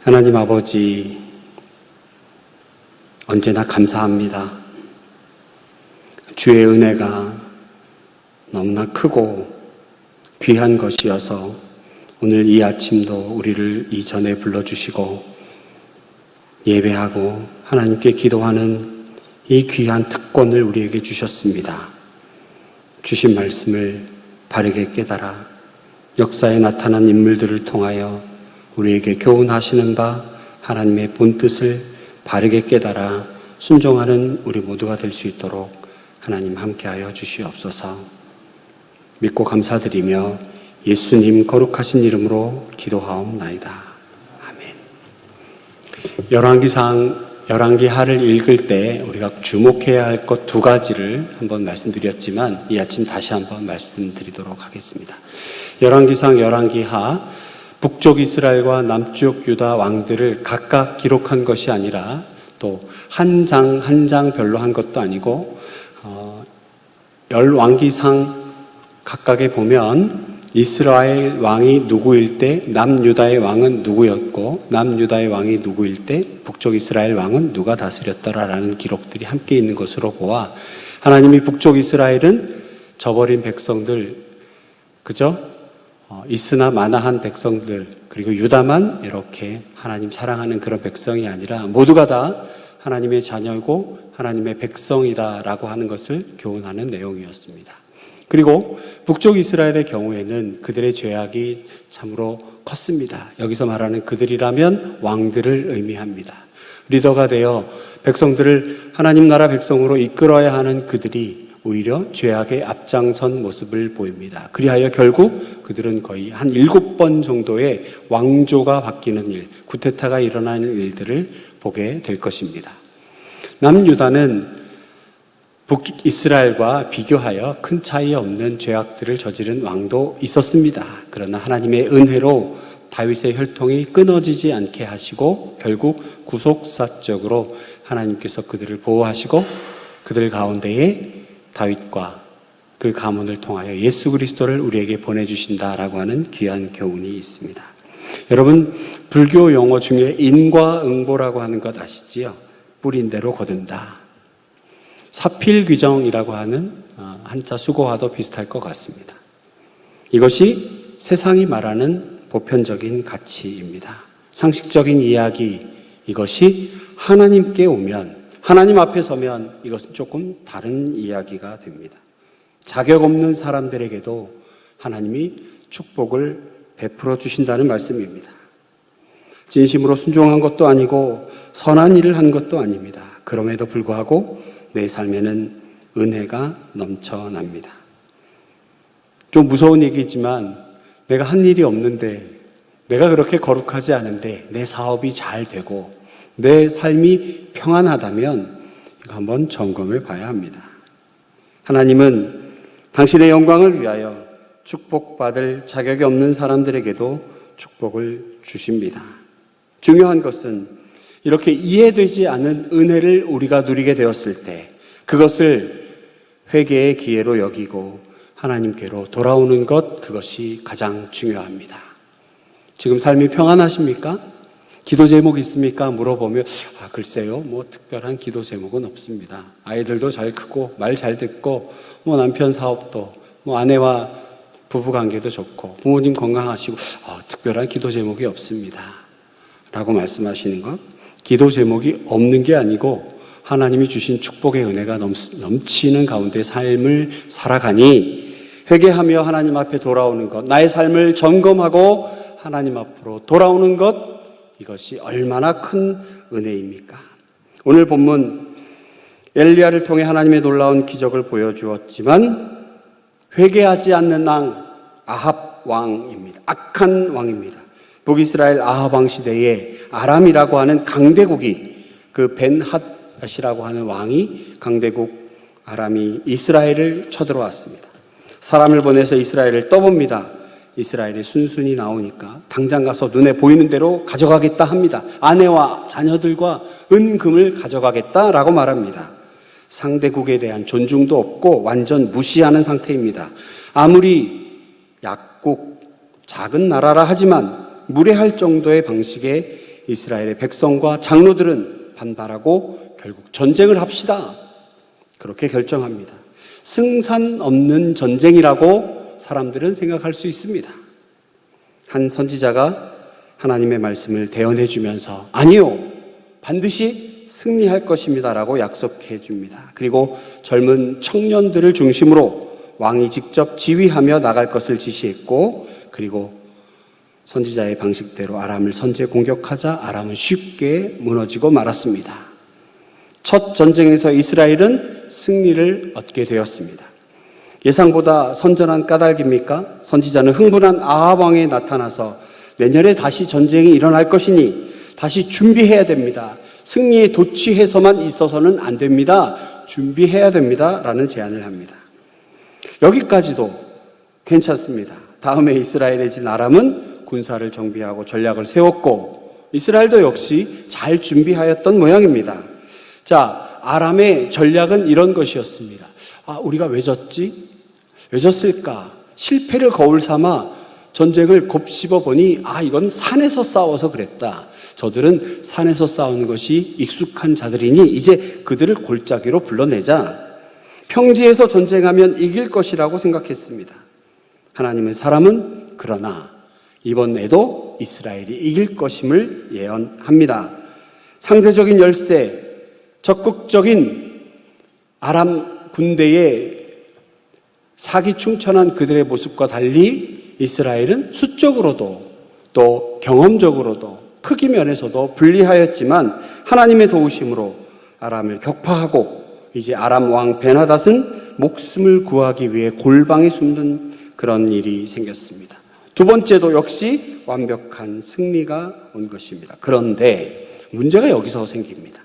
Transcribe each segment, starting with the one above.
하나님 아버지, 언제나 감사합니다. 주의 은혜가 너무나 크고 귀한 것이어서 오늘 이 아침도 우리를 이 전에 불러주시고 예배하고 하나님께 기도하는 이 귀한 특권을 우리에게 주셨습니다. 주신 말씀을 바르게 깨달아 역사에 나타난 인물들을 통하여 우리에게 교훈하시는 바 하나님의 본뜻을 바르게 깨달아 순종하는 우리 모두가 될 수 있도록 하나님 함께하여 주시옵소서. 믿고 감사드리며 예수님 거룩하신 이름으로 기도하옵나이다. 아멘. 열왕기하를 읽을 때 우리가 주목해야 할 것 두 가지를 한번 말씀드렸지만 이 아침 다시 한번 말씀드리도록 하겠습니다. 열왕기하 북쪽 이스라엘과 남쪽 유다 왕들을 각각 기록한 것이 아니라 또 한 장 한 장 별로 한 것도 아니고 열왕기상 각각에 보면 이스라엘 왕이 누구일 때 남유다의 왕은 누구였고 남유다의 왕이 누구일 때 북쪽 이스라엘 왕은 누가 다스렸더라라는 기록들이 함께 있는 것으로 보아 하나님이 북쪽 이스라엘은 저버린 백성들, 그죠? 있으나 마나한 백성들, 그리고 유다만 이렇게 하나님 사랑하는 그런 백성이 아니라 모두가 다 하나님의 자녀고 하나님의 백성이다라고 하는 것을 교훈하는 내용이었습니다. 그리고 북쪽 이스라엘의 경우에는 그들의 죄악이 참으로 컸습니다. 여기서 말하는 그들이라면 왕들을 의미합니다. 리더가 되어 백성들을 하나님 나라 백성으로 이끌어야 하는 그들이 오히려 죄악의 앞장선 모습을 보입니다. 그리하여 결국 그들은 거의 한 7번 정도의 왕조가 바뀌는 일, 쿠데타가 일어나는 일들을 보게 될 것입니다. 남유다는 북이스라엘과 비교하여 큰 차이 없는 죄악들을 저지른 왕도 있었습니다. 그러나 하나님의 은혜로 다윗의 혈통이 끊어지지 않게 하시고 결국 구속사적으로 하나님께서 그들을 보호하시고 그들 가운데에 다윗과 그 가문을 통하여 예수 그리스도를 우리에게 보내주신다라고 하는 귀한 교훈이 있습니다. 여러분, 불교 용어 중에 인과응보라고 하는 것 아시지요? 뿌린 대로 거둔다. 사필귀정이라고 하는 한자 수고와도 비슷할 것 같습니다. 이것이 세상이 말하는 보편적인 가치입니다. 상식적인 이야기, 이것이 하나님께 오면, 하나님 앞에 서면 이것은 조금 다른 이야기가 됩니다. 자격 없는 사람들에게도 하나님이 축복을 베풀어 주신다는 말씀입니다. 진심으로 순종한 것도 아니고 선한 일을 한 것도 아닙니다. 그럼에도 불구하고 내 삶에는 은혜가 넘쳐납니다. 좀 무서운 얘기지만 내가 한 일이 없는데, 내가 그렇게 거룩하지 않은데 내 사업이 잘 되고 내 삶이 평안하다면 이거 한번 점검해 봐야 합니다. 하나님은 당신의 영광을 위하여 축복받을 자격이 없는 사람들에게도 축복을 주십니다. 중요한 것은 이렇게 이해되지 않은 은혜를 우리가 누리게 되었을 때 그것을 회개의 기회로 여기고 하나님께로 돌아오는 것, 그것이 가장 중요합니다. 지금 삶이 평안하십니까? 기도 제목 있습니까? 물어보면 글쎄요, 특별한 기도 제목은 없습니다. 아이들도 잘 크고 말 잘 듣고 남편 사업도 아내와 부부관계도 좋고 부모님 건강하시고 특별한 기도 제목이 없습니다 라고 말씀하시는 것, 기도 제목이 없는 게 아니고 하나님이 주신 축복의 은혜가 넘치는 가운데 삶을 살아가니 회개하며 하나님 앞에 돌아오는 것, 나의 삶을 점검하고 하나님 앞으로 돌아오는 것, 이것이 얼마나 큰 은혜입니까? 오늘 본문 엘리야를 통해 하나님의 놀라운 기적을 보여주었지만 회개하지 않는 왕 아합 왕입니다. 악한 왕입니다. 북이스라엘 아합 왕 시대에 아람이라고 하는 강대국이, 그 벤핫이라고 하는 왕이, 강대국 아람이 이스라엘을 쳐들어왔습니다. 사람을 보내서 이스라엘을 떠봅니다. 이스라엘이 순순히 나오니까 당장 가서 눈에 보이는 대로 가져가겠다 합니다. 아내와 자녀들과 은금을 가져가겠다라고 말합니다. 상대국에 대한 존중도 없고 완전 무시하는 상태입니다. 아무리 약국, 작은 나라라 하지만 무례할 정도의 방식의 이스라엘의 백성과 장로들은 반발하고 결국 전쟁을 합시다. 그렇게 결정합니다. 승산 없는 전쟁이라고 사람들은 생각할 수 있습니다. 한 선지자가 하나님의 말씀을 대언해 주면서 아니요, 반드시 승리할 것입니다라고 약속해 줍니다. 그리고 젊은 청년들을 중심으로 왕이 직접 지휘하며 나갈 것을 지시했고, 그리고 선지자의 방식대로 아람을 선제 공격하자 아람은 쉽게 무너지고 말았습니다. 첫 전쟁에서 이스라엘은 승리를 얻게 되었습니다. 예상보다 선전한 까닭입니까? 선지자는 흥분한 아합 왕에 나타나서 내년에 다시 전쟁이 일어날 것이니 다시 준비해야 됩니다. 승리에 도취해서만 있어서는 안 됩니다. 준비해야 됩니다. 라는 제안을 합니다. 여기까지도 괜찮습니다. 다음에 이스라엘의 진 아람은 군사를 정비하고 전략을 세웠고 이스라엘도 역시 잘 준비하였던 모양입니다. 자, 아람의 전략은 이런 것이었습니다. 우리가 왜 졌지? 왜 졌을까? 실패를 거울 삼아 전쟁을 곱씹어 보니 이건 산에서 싸워서 그랬다. 저들은 산에서 싸우는 것이 익숙한 자들이니 이제 그들을 골짜기로 불러내자. 평지에서 전쟁하면 이길 것이라고 생각했습니다. 하나님의 사람은 그러나 이번에도 이스라엘이 이길 것임을 예언합니다. 상대적인 열세, 적극적인 아람 군대의 사기충천한 그들의 모습과 달리 이스라엘은 수적으로도 또 경험적으로도 크기 면에서도 불리하였지만 하나님의 도우심으로 아람을 격파하고 이제 아람 왕 베나닷은 목숨을 구하기 위해 골방에 숨는 그런 일이 생겼습니다. 두 번째도 역시 완벽한 승리가 온 것입니다. 그런데 문제가 여기서 생깁니다.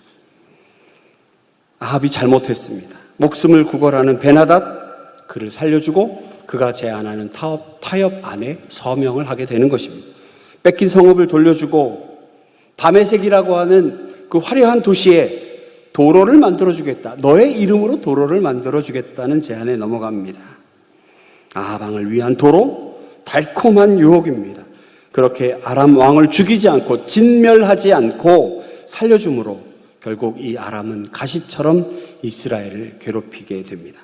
아합이 잘못했습니다. 목숨을 구걸하는 베나닷, 그를 살려주고 그가 제안하는 타협 안에 서명을 하게 되는 것입니다. 뺏긴 성읍을 돌려주고 다메섹이라고 하는 그 화려한 도시에 도로를 만들어주겠다. 너의 이름으로 도로를 만들어주겠다는 제안에 넘어갑니다. 아합 왕을 위한 도로, 달콤한 유혹입니다. 그렇게 아람 왕을 죽이지 않고 진멸하지 않고 살려줌으로 결국 이 아람은 가시처럼 이스라엘을 괴롭히게 됩니다.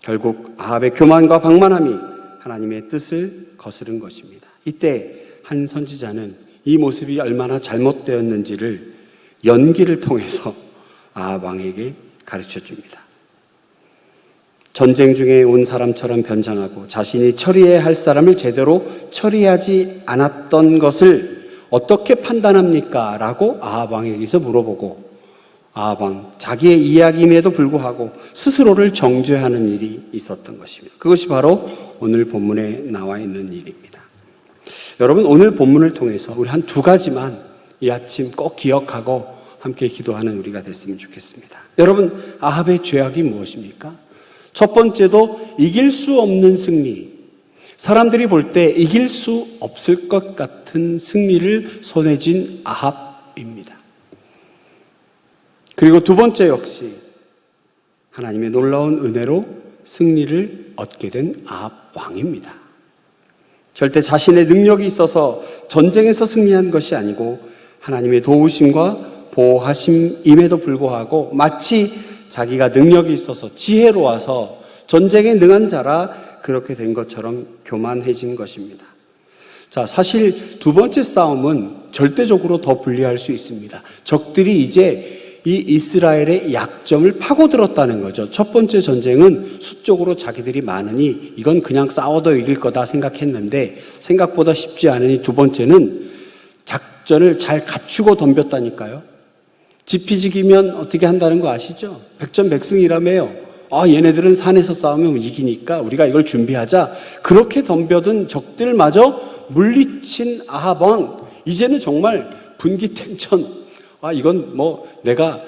결국 아합의 교만과 방만함이 하나님의 뜻을 거스른 것입니다. 이때 한 선지자는 이 모습이 얼마나 잘못되었는지를 연기를 통해서 아합 왕에게 가르쳐 줍니다. 전쟁 중에 온 사람처럼 변장하고 자신이 처리해야 할 사람을 제대로 처리하지 않았던 것을 어떻게 판단합니까? 라고 아합 왕에게서 물어보고 아합 왕 자기의 이야기임에도 불구하고 스스로를 정죄하는 일이 있었던 것입니다. 그것이 바로 오늘 본문에 나와 있는 일입니다. 여러분, 오늘 본문을 통해서 우리 한 두 가지만 이 아침 꼭 기억하고 함께 기도하는 우리가 됐으면 좋겠습니다. 여러분, 아합의 죄악이 무엇입니까? 첫 번째도 이길 수 없는 승리. 사람들이 볼 때 이길 수 없을 것 같은 승리를 손에 쥔 아합입니다. 그리고 두 번째 역시 하나님의 놀라운 은혜로 승리를 얻게 된 아합 왕입니다. 절대 자신의 능력이 있어서 전쟁에서 승리한 것이 아니고 하나님의 도우심과 보호하심임에도 불구하고 마치 자기가 능력이 있어서 지혜로워서 전쟁에 능한 자라 그렇게 된 것처럼 교만해진 것입니다. 자, 사실 두 번째 싸움은 절대적으로 더 불리할 수 있습니다. 적들이 이제 이 이스라엘의 약점을 파고들었다는 거죠. 첫 번째 전쟁은 수적으로 자기들이 많으니 이건 그냥 싸워도 이길 거다 생각했는데 생각보다 쉽지 않으니 두 번째는 작전을 잘 갖추고 덤볐다니까요. 지피지기면 어떻게 한다는 거 아시죠? 백전백승이라며요. 얘네들은 산에서 싸우면 이기니까 우리가 이걸 준비하자. 그렇게 덤벼든 적들마저 물리친 아합 왕. 이제는 정말 분기탱천. 이건 내가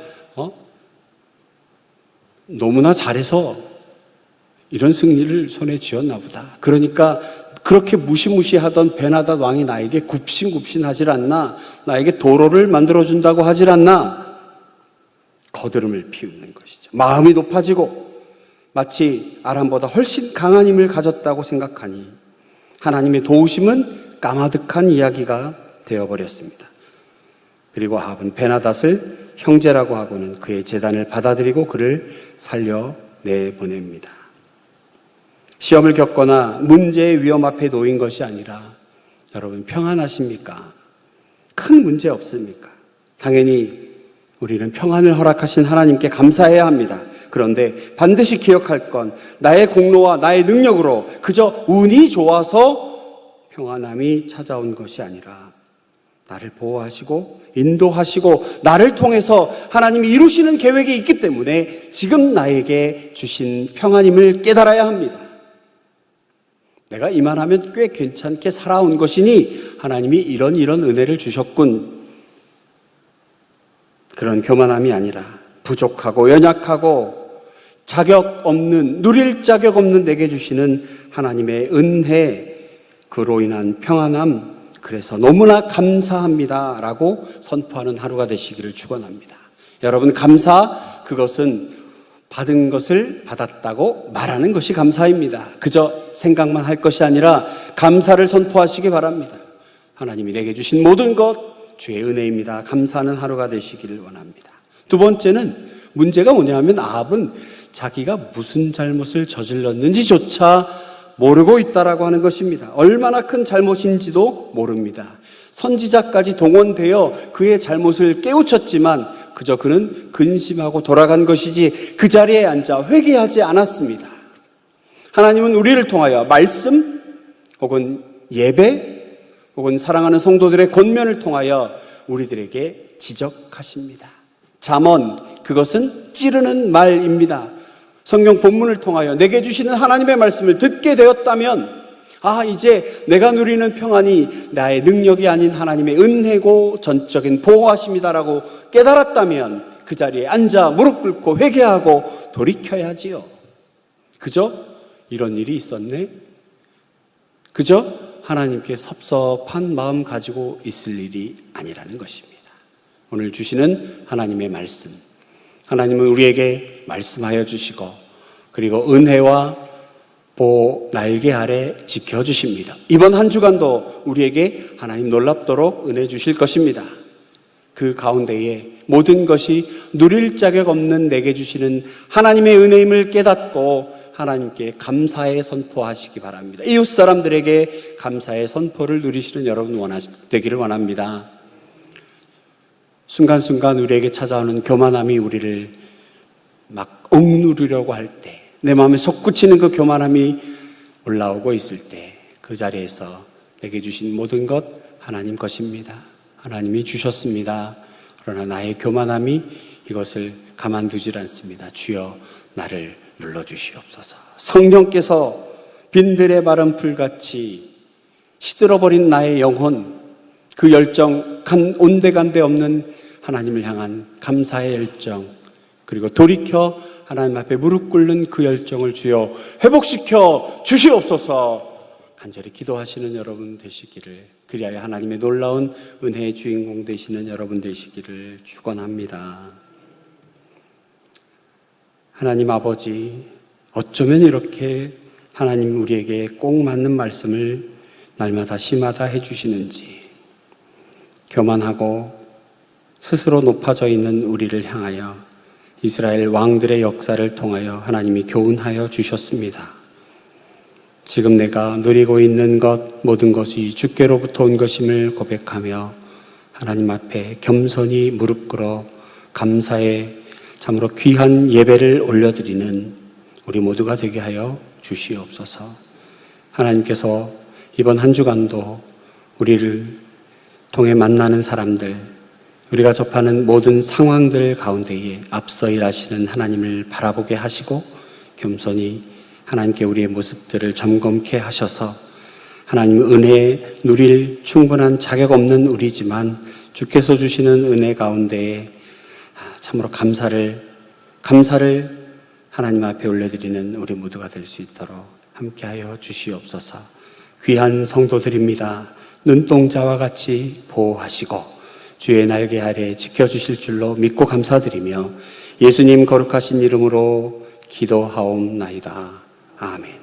너무나 잘해서 이런 승리를 손에 쥐었나 보다. 그러니까 그렇게 무시무시하던 베나닷 왕이 나에게 굽신굽신하질 않나? 나에게 도로를 만들어준다고 하질 않나? 거드름을 피우는 것이죠. 마음이 높아지고 마치 아람보다 훨씬 강한 힘을 가졌다고 생각하니 하나님의 도우심은 까마득한 이야기가 되어버렸습니다. 그리고 아합은 베나닷을 형제라고 하고는 그의 제단을 받아들이고 그를 살려내보냅니다. 시험을 겪거나 문제의 위험 앞에 놓인 것이 아니라 여러분 평안하십니까? 큰 문제 없습니까? 당연히 우리는 평안을 허락하신 하나님께 감사해야 합니다. 그런데 반드시 기억할 건 나의 공로와 나의 능력으로 그저 운이 좋아서 평안함이 찾아온 것이 아니라 나를 보호하시고 인도하시고 나를 통해서 하나님이 이루시는 계획이 있기 때문에 지금 나에게 주신 평안임을 깨달아야 합니다. 내가 이만하면 꽤 괜찮게 살아온 것이니 하나님이 이런 은혜를 주셨군. 그런 교만함이 아니라 부족하고 연약하고 자격 없는, 누릴 자격 없는 내게 주시는 하나님의 은혜, 그로 인한 평안함, 그래서 너무나 감사합니다 라고 선포하는 하루가 되시기를 축원합니다. 여러분, 감사, 그것은 받은 것을 받았다고 말하는 것이 감사입니다. 그저 생각만 할 것이 아니라 감사를 선포하시기 바랍니다. 하나님이 내게 주신 모든 것 주의 은혜입니다. 감사하는 하루가 되시기를 원합니다. 두 번째는 문제가 뭐냐면 아합은 자기가 무슨 잘못을 저질렀는지조차 모르고 있다라고 하는 것입니다. 얼마나 큰 잘못인지도 모릅니다. 선지자까지 동원되어 그의 잘못을 깨우쳤지만 그저 그는 근심하고 돌아간 것이지 그 자리에 앉아 회개하지 않았습니다. 하나님은 우리를 통하여 말씀 혹은 예배 혹은 사랑하는 성도들의 권면을 통하여 우리들에게 지적하십니다. 잠언, 그것은 찌르는 말입니다. 성경 본문을 통하여 내게 주시는 하나님의 말씀을 듣게 되었다면 이제 내가 누리는 평안이 나의 능력이 아닌 하나님의 은혜고 전적인 보호하심이다라고 깨달았다면 그 자리에 앉아 무릎 꿇고 회개하고 돌이켜야지요. 그저 이런 일이 있었네? 그저 하나님께 섭섭한 마음 가지고 있을 일이 아니라는 것입니다. 오늘 주시는 하나님의 말씀, 하나님은 우리에게 말씀하여 주시고 그리고 은혜와 보호 날개 아래 지켜주십니다. 이번 한 주간도 우리에게 하나님 놀랍도록 은혜 주실 것입니다. 그 가운데에 모든 것이 누릴 자격 없는 내게 주시는 하나님의 은혜임을 깨닫고 하나님께 감사의 선포하시기 바랍니다. 이웃 사람들에게 감사의 선포를 누리시는 여러분 되기를 원합니다. 순간순간 우리에게 찾아오는 교만함이 우리를 막 억누르려고 할 때, 내 마음에 솟구치는 그 교만함이 올라오고 있을 때 그 자리에서 내게 주신 모든 것 하나님 것입니다. 하나님이 주셨습니다. 그러나 나의 교만함이 이것을 가만두질 않습니다. 주여 나를 눌러주시옵소서. 성령께서 빈들에 마른 풀같이 시들어버린 나의 영혼, 그 열정, 온데간데 없는 하나님을 향한 감사의 열정, 그리고 돌이켜 하나님 앞에 무릎 꿇는 그 열정을 주여 회복시켜 주시옵소서. 간절히 기도하시는 여러분 되시기를, 그리하여 하나님의 놀라운 은혜의 주인공 되시는 여러분 되시기를 축원합니다. 하나님 아버지, 어쩌면 이렇게 하나님 우리에게 꼭 맞는 말씀을 날마다 시마다 해주시는지, 교만하고 스스로 높아져 있는 우리를 향하여 이스라엘 왕들의 역사를 통하여 하나님이 교훈하여 주셨습니다. 지금 내가 누리고 있는 것, 모든 것이 주께로부터 온 것임을 고백하며 하나님 앞에 겸손히 무릎 꿇어 감사의 참으로 귀한 예배를 올려드리는 우리 모두가 되게 하여 주시옵소서. 하나님께서 이번 한 주간도 우리를 통해 만나는 사람들, 우리가 접하는 모든 상황들 가운데에 앞서 일하시는 하나님을 바라보게 하시고 겸손히 하나님께 우리의 모습들을 점검케 하셔서 하나님 은혜에 누릴 충분한 자격 없는 우리지만 주께서 주시는 은혜 가운데에 참으로 감사를 하나님 앞에 올려드리는 우리 모두가 될 수 있도록 함께하여 주시옵소서. 귀한 성도들입니다. 눈동자와 같이 보호하시고 주의 날개 아래 지켜주실 줄로 믿고 감사드리며 예수님 거룩하신 이름으로 기도하옵나이다. 아멘.